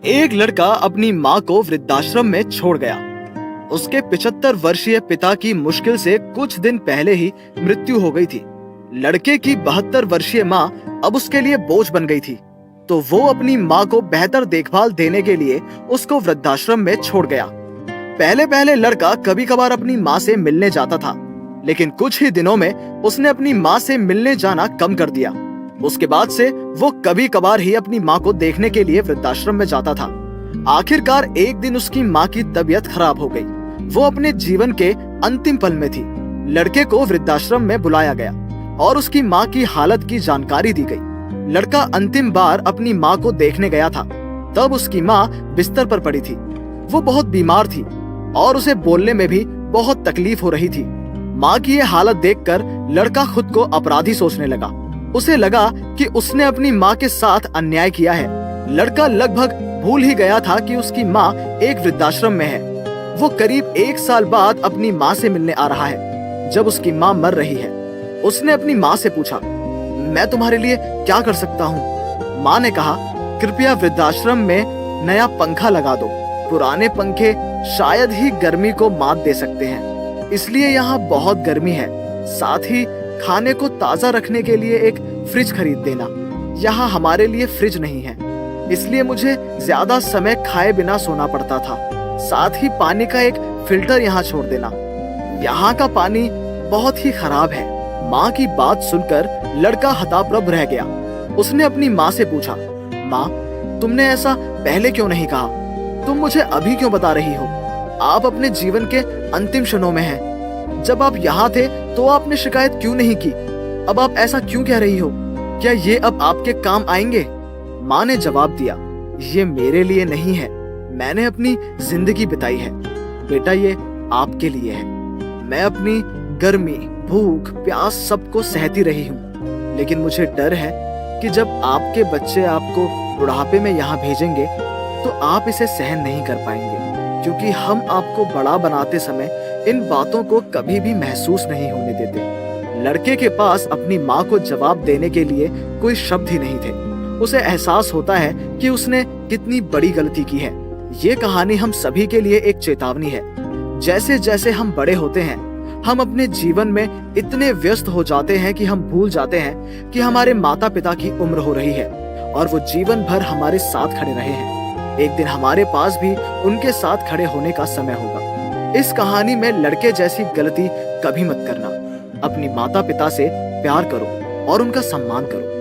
एक लड़का अपनी माँ को वृद्धाश्रम में छोड़ गया। उसके 75 वर्षीय पिता की मुश्किल से कुछ दिन पहले ही मृत्यु हो गई थी। लड़के की 72 वर्षीय माँ अब उसके लिए बोझ बन गई थी, तो वो अपनी माँ को बेहतर देखभाल देने के लिए उसको वृद्धाश्रम में छोड़ गया। पहले पहले लड़का कभी कभार अपनी माँ से मिलने जाता था, लेकिन कुछ ही दिनों में उसने अपनी माँ से मिलने जाना कम कर दिया। उसके बाद से वो कभी कभार ही अपनी माँ को देखने के लिए वृद्धाश्रम में जाता था। आखिरकार एक दिन उसकी माँ की तबीयत खराब हो गई। वो अपने जीवन के अंतिम पल में थी। लड़के को वृद्धाश्रम में बुलाया गया और उसकी माँ की हालत की जानकारी दी गई। लड़का अंतिम बार अपनी माँ को देखने गया था, तब उसकी माँ बिस्तर पर पड़ी थी। वो बहुत बीमार थी और उसे बोलने में भी बहुत तकलीफ हो रही थी। माँ की ये हालत देखकर लड़का खुद को अपराधी सोचने लगा। उसे लगा कि उसने अपनी माँ के साथ अन्याय किया है। लड़का लगभग भूल ही गया था कि उसकी माँ एक वृद्धाश्रम में है। वो करीब 1 साल बाद अपनी माँ से मिलने आ रहा है, जब उसकी माँ मर रही है। उसने अपनी माँ से पूछा, मैं तुम्हारे लिए क्या कर सकता हूँ? माँ ने कहा, कृपया वृद्धाश्रम में नया पंखा लगा दो। पुराने पंखे शायद ही गर्मी को मात दे सकते हैं, इसलिए यहाँ बहुत गर्मी है। साथ ही खाने को ताजा रखने के लिए एक फ्रिज खरीद देना। यहाँ हमारे लिए फ्रिज नहीं है, इसलिए मुझे ज्यादा समय खाए बिना सोना पड़ता था। साथ ही पानी का एक फिल्टर यहाँ छोड़ देना। यहाँ का पानी बहुत ही खराब है। माँ की बात सुनकर लड़का हताप्रभ रह गया। उसने अपनी माँ से पूछा, माँ, तुमने ऐसा पहले क्यों नहीं कहा? तुम मुझे अभी क्यों बता रही हो? आप अपने जीवन के अंतिम क्षणों में हैं। जब आप यहाँ थे तो आपने शिकायत क्यों नहीं की? अब आप ऐसा क्यों कह रही हो? क्या ये अब आपके काम आएंगे? माँ ने जवाब दिया, ये मेरे लिए नहीं है। मैंने अपनी जिंदगी बिताई है। बेटा, ये आपके लिए है। मैं अपनी गर्मी, भूख, प्यास सबको सहती रही हूँ, लेकिन मुझे डर है कि जब आपके बच्चे आपको बुढ़ापे में यहाँ भेजेंगे तो आप इसे सहन नहीं कर पाएंगे, क्योंकि हम आपको बड़ा बनाते समय इन बातों को कभी भी महसूस नहीं होने देते। लड़के के पास अपनी माँ को जवाब देने के लिए कोई शब्द ही नहीं थे। उसे एहसास होता है कि उसने कितनी बड़ी गलती की है। ये कहानी हम सभी के लिए एक चेतावनी है। जैसे जैसे हम बड़े होते हैं, हम अपने जीवन में इतने व्यस्त हो जाते हैं कि हम भूल जाते हैं कि हमारे माता पिता की उम्र हो रही है और वो जीवन भर हमारे साथ खड़े रहे हैं। एक दिन हमारे पास भी उनके साथ खड़े होने का समय होगा। इस कहानी में लड़के जैसी गलती कभी मत करना। अपनी माता पिता से प्यार करो और उनका सम्मान करो।